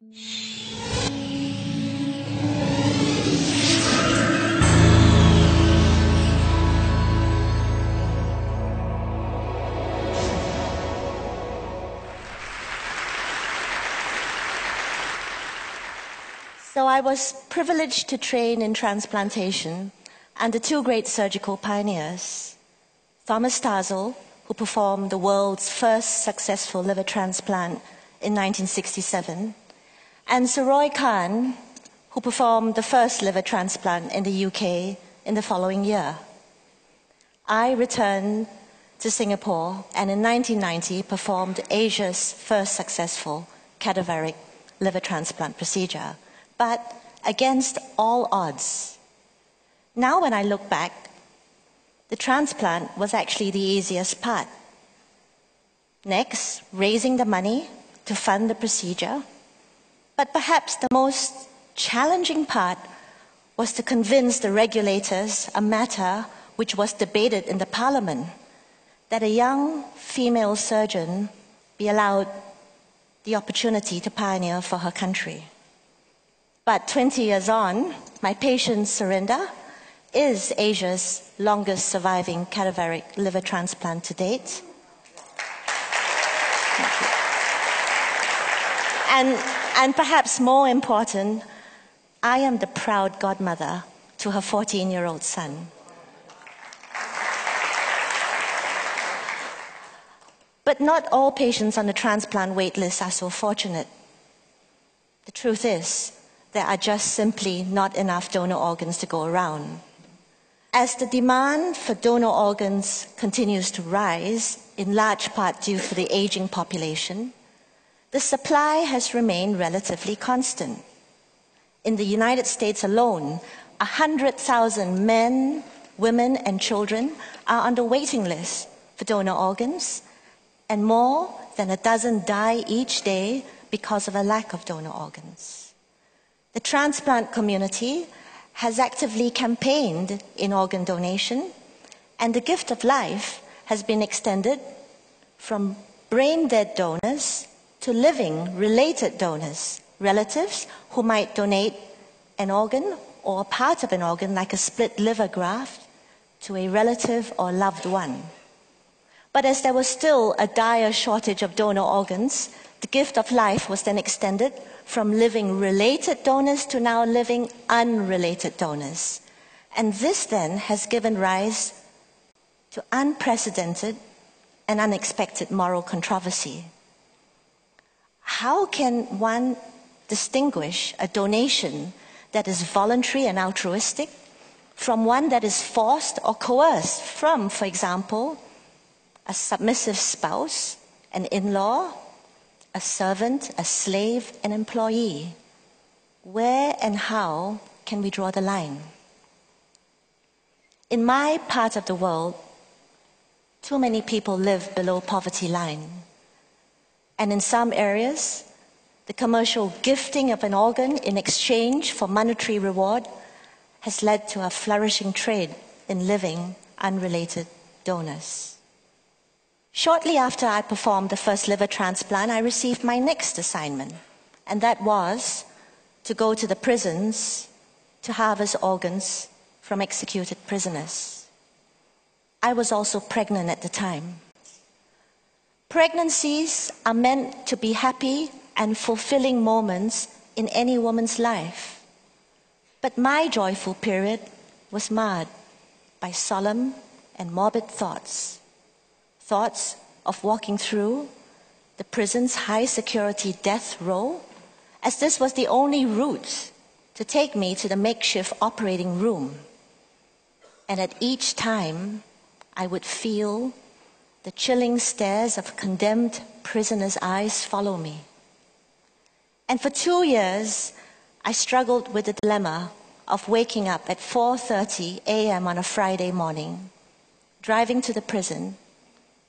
So I was privileged to train in transplantation under two great surgical pioneers, Thomas Tazel, who performed the world's first successful liver transplant in 1967, and Sir Roy Khan, who performed the first liver transplant in the UK in the following year. I returned to Singapore and in 1990 performed Asia's first successful cadaveric liver transplant procedure, but against all odds. Now when I look back, the transplant was actually the easiest part. Next, raising the money to fund the procedure. But perhaps the most challenging part was to convince the regulators, a matter which was debated in the Parliament, that a young female surgeon be allowed the opportunity to pioneer for her country. But 20 years on, my patient Surinder is Asia's longest surviving cadaveric liver transplant to date. And perhaps more important, I am the proud godmother to her 14-year-old son. But not all patients on the transplant wait list are so fortunate. The truth is, there are just simply not enough donor organs to go around. As the demand for donor organs continues to rise, in large part due to the aging population, the supply has remained relatively constant. In the United States alone, 100,000 men, women, and children are on the waiting list for donor organs, and more than a dozen die each day because of a lack of donor organs. The transplant community has actively campaigned in organ donation, and the gift of life has been extended from brain-dead donors to living related donors, relatives who might donate an organ or a part of an organ like a split liver graft to a relative or loved one. But as there was still a dire shortage of donor organs, the gift of life was then extended from living related donors to now living unrelated donors. And this then has given rise to unprecedented and unexpected moral controversy. How can one distinguish a donation that is voluntary and altruistic from one that is forced or coerced from, for example, a submissive spouse, an in-law, a servant, a slave, an employee? Where and how can we draw the line? In my part of the world, too many people live below poverty line. And in some areas, the commercial gifting of an organ in exchange for monetary reward has led to a flourishing trade in living unrelated donors. Shortly after I performed the first liver transplant, I received my next assignment, and that was to go to the prisons to harvest organs from executed prisoners. I was also pregnant at the time. Pregnancies are meant to be happy and fulfilling moments in any woman's life. But my joyful period was marred by solemn and morbid thoughts. Thoughts of walking through the prison's high-security death row, as this was the only route to take me to the makeshift operating room. And at each time, I would feel the chilling stares of condemned prisoners' eyes follow me. And for 2 years, I struggled with the dilemma of waking up at 4:30 a.m. on a Friday morning, driving to the prison,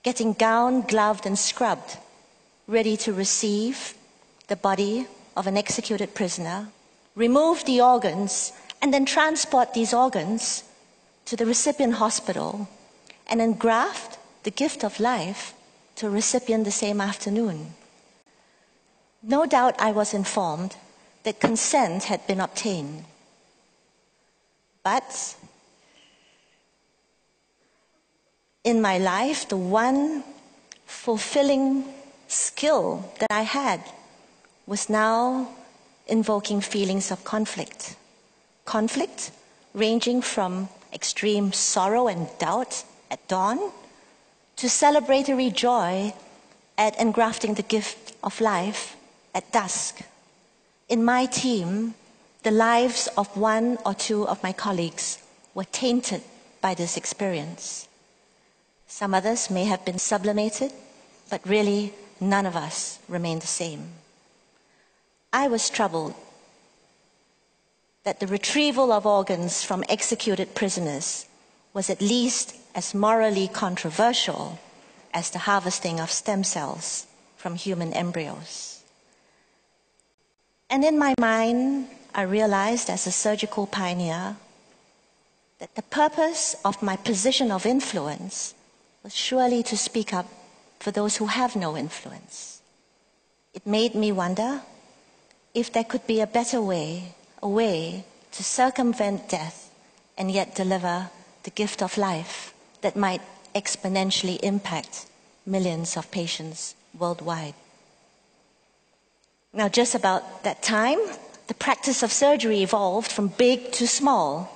getting gowned, gloved, and scrubbed, ready to receive the body of an executed prisoner, remove the organs, and then transport these organs to the recipient hospital, and then graft the gift of life to a recipient the same afternoon. No doubt I was informed that consent had been obtained. But in my life, the one fulfilling skill that I had was now invoking feelings of conflict. Conflict ranging from extreme sorrow and doubt at dawn to celebratory joy at engrafting the gift of life at dusk. In my team, the lives of one or two of my colleagues were tainted by this experience. Some others may have been sublimated, but really none of us remained the same. I was troubled that the retrieval of organs from executed prisoners was at least as morally controversial as the harvesting of stem cells from human embryos. And in my mind, I realized as a surgical pioneer that the purpose of my position of influence was surely to speak up for those who have no influence. It made me wonder if there could be a better way, a way to circumvent death and yet deliver the gift of life that might exponentially impact millions of patients worldwide. Now, just about that time, the practice of surgery evolved from big to small,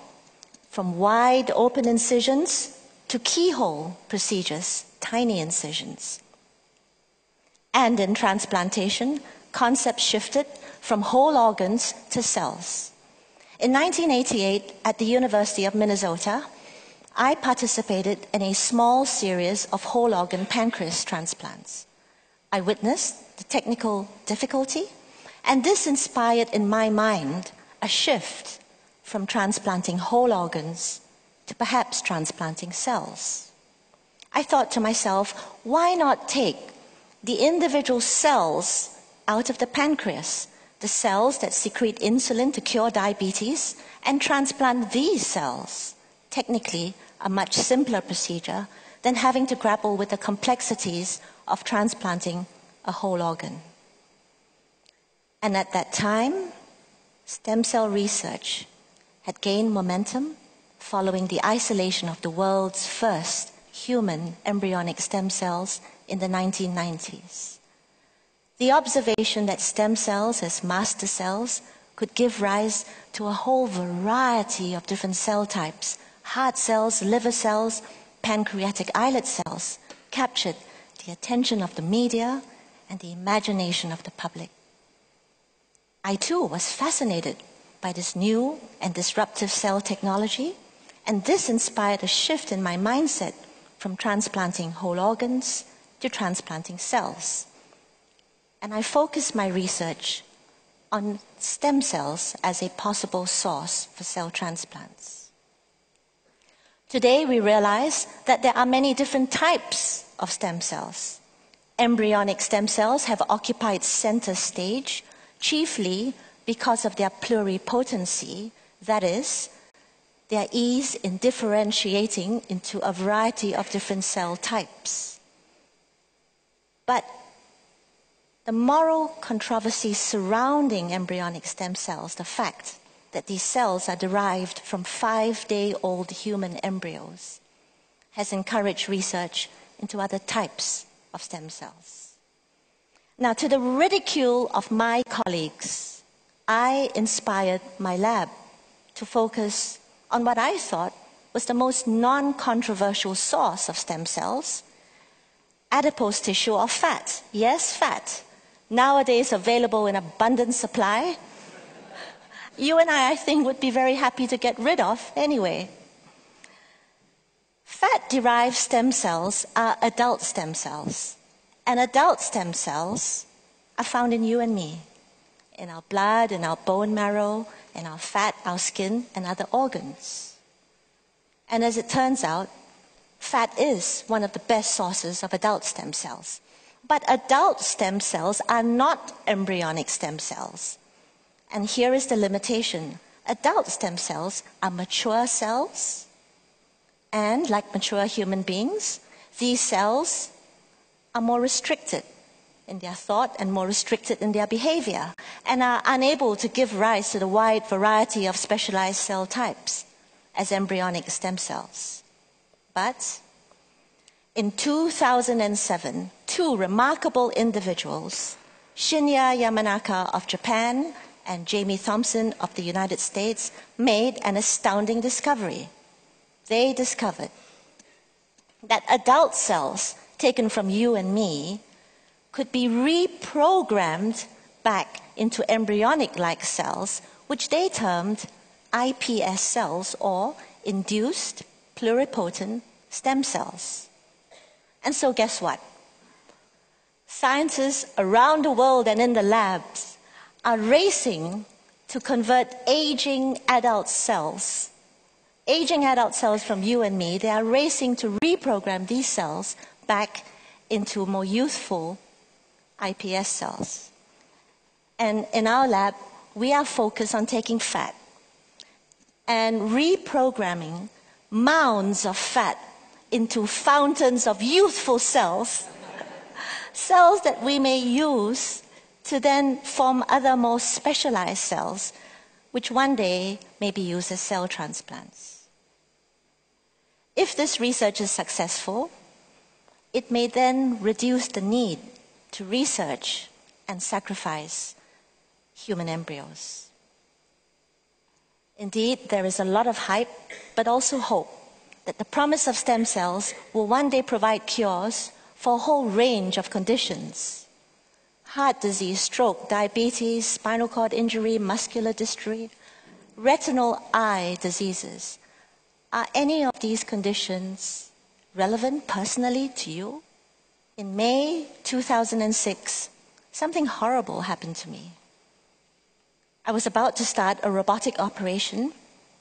from wide open incisions to keyhole procedures, tiny incisions. And in transplantation, concepts shifted from whole organs to cells. In 1988, at the University of Minnesota, I participated in a small series of whole organ pancreas transplants. I witnessed the technical difficulty, and this inspired in my mind a shift from transplanting whole organs to perhaps transplanting cells. I thought to myself, why not take the individual cells out of the pancreas, the cells that secrete insulin to cure diabetes, and transplant these cells? Technically, a much simpler procedure than having to grapple with the complexities of transplanting a whole organ. And at that time, stem cell research had gained momentum following the isolation of the world's first human embryonic stem cells in the 1990s. The observation that stem cells as master cells could give rise to a whole variety of different cell types, heart cells, liver cells, pancreatic islet cells, captured the attention of the media and the imagination of the public. I too was fascinated by this new and disruptive cell technology, and this inspired a shift in my mindset from transplanting whole organs to transplanting cells. And I focused my research on stem cells as a possible source for cell transplants. Today we realize that there are many different types of stem cells. Embryonic stem cells have occupied center stage, chiefly because of their pluripotency, that is, their ease in differentiating into a variety of different cell types. But the moral controversy surrounding embryonic stem cells, the fact that these cells are derived from 5-day-old human embryos, has encouraged research into other types of stem cells. Now, to the ridicule of my colleagues, I inspired my lab to focus on what I thought was the most non-controversial source of stem cells, adipose tissue or fat. Yes, fat. Nowadays available in abundant supply. You and I think, would be very happy to get rid of anyway. Fat-derived stem cells are adult stem cells. And adult stem cells are found in you and me, in our blood, in our bone marrow, in our fat, our skin, and other organs. And as it turns out, fat is one of the best sources of adult stem cells. But adult stem cells are not embryonic stem cells. And here is the limitation. Adult stem cells are mature cells, and like mature human beings, these cells are more restricted in their thought and more restricted in their behavior, and are unable to give rise to the wide variety of specialized cell types as embryonic stem cells. But in 2007, two remarkable individuals, Shinya Yamanaka of Japan and Jamie Thompson of the United States, made an astounding discovery. They discovered that adult cells taken from you and me could be reprogrammed back into embryonic-like cells, which they termed iPS cells, or induced pluripotent stem cells. And so guess what? Scientists around the world and in the labs are racing to convert aging adult cells from you and me. They are racing to reprogram these cells back into more youthful iPS cells. And in our lab, we are focused on taking fat and reprogramming mounds of fat into fountains of youthful cells, cells that we may use to then form other more specialized cells, which one day may be used as cell transplants. If this research is successful, it may then reduce the need to research and sacrifice human embryos. Indeed, there is a lot of hype, but also hope that the promise of stem cells will one day provide cures for a whole range of conditions: heart disease, stroke, diabetes, spinal cord injury, muscular dystrophy, retinal eye diseases. Are any of these conditions relevant personally to you? In May 2006, something horrible happened to me. I was about to start a robotic operation,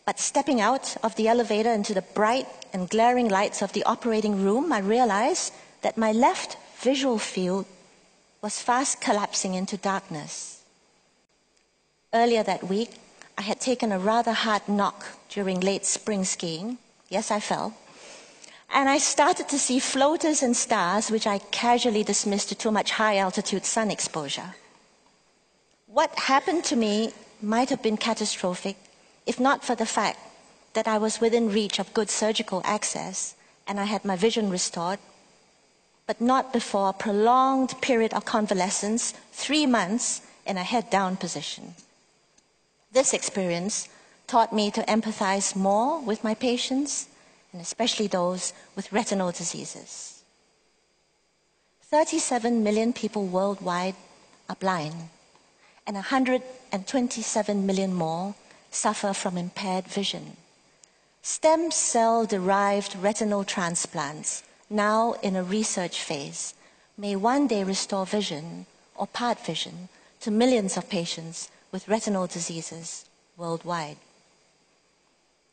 but stepping out of the elevator into the bright and glaring lights of the operating room, I realized that my left visual field was fast collapsing into darkness. Earlier that week, I had taken a rather hard knock during late spring skiing. Yes, I fell. And I started to see floaters and stars, which I casually dismissed to too much high-altitude sun exposure. What happened to me might have been catastrophic, if not for the fact that I was within reach of good surgical access and I had my vision restored, but not before a prolonged period of convalescence, 3 months in a head-down position. This experience taught me to empathize more with my patients, and especially those with retinal diseases. 37 million people worldwide are blind, and 127 million more suffer from impaired vision. Stem cell-derived retinal transplants, now in a research phase, may one day restore vision or part vision to millions of patients with retinal diseases worldwide.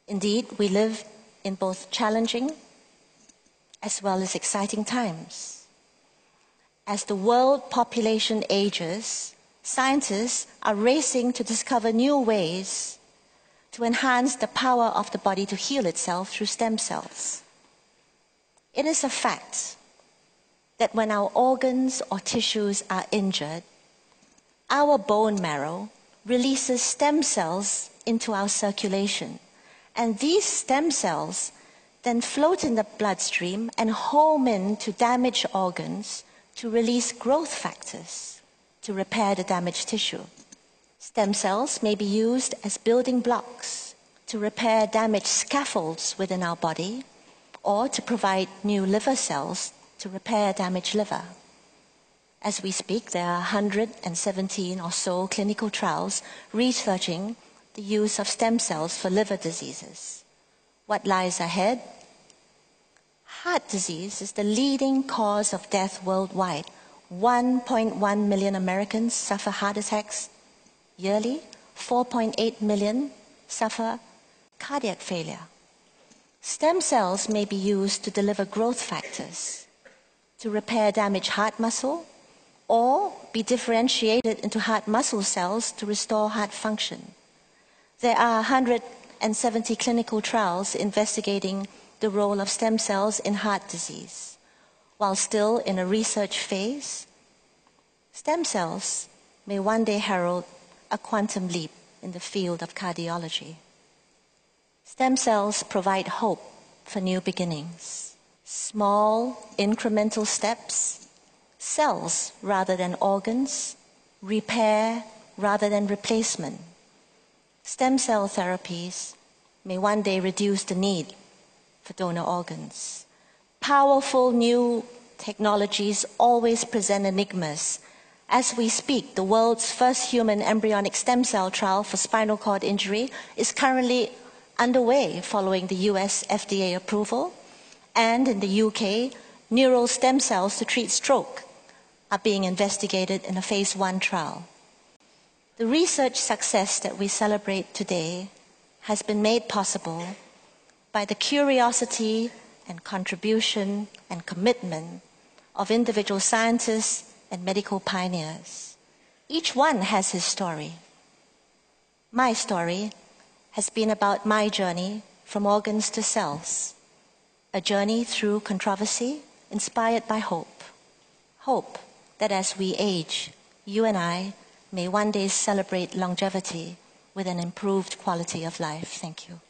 Indeed, we live in both challenging as well as exciting times. As the world population ages, scientists are racing to discover new ways to enhance the power of the body to heal itself through stem cells. It is a fact that when our organs or tissues are injured, our bone marrow releases stem cells into our circulation. And these stem cells then float in the bloodstream and home in to damaged organs to release growth factors to repair the damaged tissue. Stem cells may be used as building blocks to repair damaged scaffolds within our body, or to provide new liver cells to repair damaged liver. As we speak, there are 117 or so clinical trials researching the use of stem cells for liver diseases. What lies ahead? Heart disease is the leading cause of death worldwide. 1.1 million Americans suffer heart attacks yearly. 4.8 million suffer cardiac failure. Stem cells may be used to deliver growth factors, to repair damaged heart muscle, or be differentiated into heart muscle cells to restore heart function. There are 170 clinical trials investigating the role of stem cells in heart disease. While still in a research phase, Stem cells may one day herald a quantum leap in the field of cardiology. Stem cells provide hope for new beginnings. Small, incremental steps, cells rather than organs, repair rather than replacement. Stem cell therapies may one day reduce the need for donor organs. Powerful new technologies always present enigmas. As we speak, the world's first human embryonic stem cell trial for spinal cord injury is currently underway following the US FDA approval. And in the UK, neural stem cells to treat stroke are being investigated in a phase 1 trial. The research success that we celebrate today has been made possible by the curiosity and contribution and commitment of individual scientists and medical pioneers. Each one has his story. My story has been about my journey from organs to cells, a journey through controversy inspired by hope. Hope that as we age, you and I may one day celebrate longevity with an improved quality of life. Thank you.